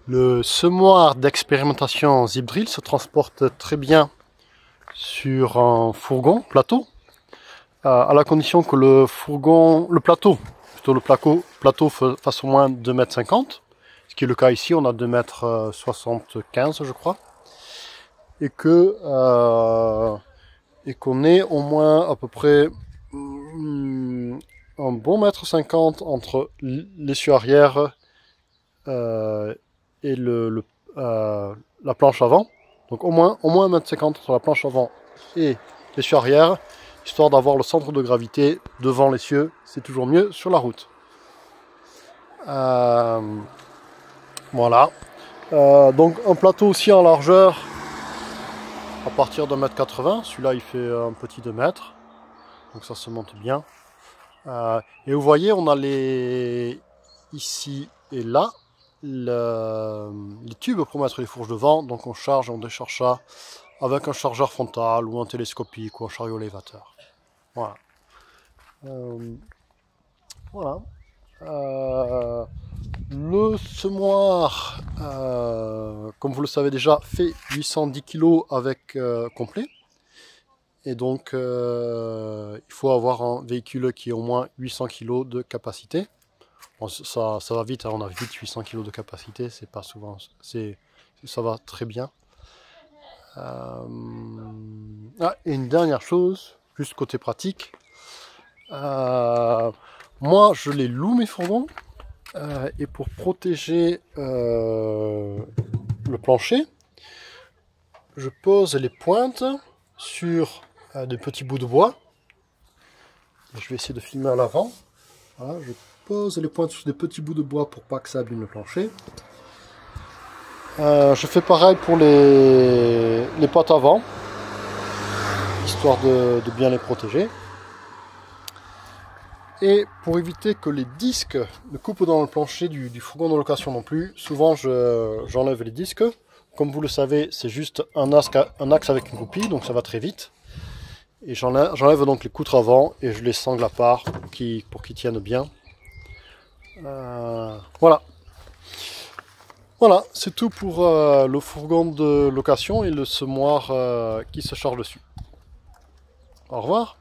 Le semoir d'expérimentation ZipDrill se transporte très bien sur un fourgon plateau, à la condition que le plateau fasse au moins 2,50 m, ce qui est le cas ici, on a 2,75 m je crois, et qu'on ait au moins à peu près un bon 1,50 m entre l'essieu arrière et la planche avant. Donc au moins 1,50 m entre la planche avant et l'essieu arrière, histoire d'avoir le centre de gravité devant l'essieu, c'est toujours mieux sur la route. Voilà. Donc un plateau aussi en largeur à partir de 1,80 m. Celui-là il fait un petit 2 m. Donc ça se monte bien. Et vous voyez, on a ici et là les tubes pour mettre les fourches devant. Donc on charge et on décharge ça avec un chargeur frontal ou un télescopique ou un chariot élévateur. Voilà. Voilà. Le semoir, comme vous le savez déjà, fait 810 kg avec complet. Et donc, il faut avoir un véhicule qui ait au moins 800 kg de capacité. Bon, ça va vite, hein, on a vite 800 kg de capacité, c'est pas souvent, ça va très bien. Et une dernière chose, juste côté pratique. Moi, je les loue mes fourgons, et pour protéger le plancher, je pose les pointes sur des petits bouts de bois. Je vais essayer de filmer à l'avant. Voilà, je pose les pointes sur des petits bouts de bois pour pas que ça abîme le plancher. Je fais pareil pour les potes avant, histoire de bien les protéger. Et pour éviter que les disques ne coupent dans le plancher du fourgon de location non plus, souvent j'enlève les disques. Comme vous le savez, c'est juste un axe avec une goupille, donc ça va très vite. Et j'enlève donc les poutres avant et je les sangle à part pour qu'ils tiennent bien. Voilà. Voilà, c'est tout pour le fourgon de location et le semoir qui se charge dessus. Au revoir.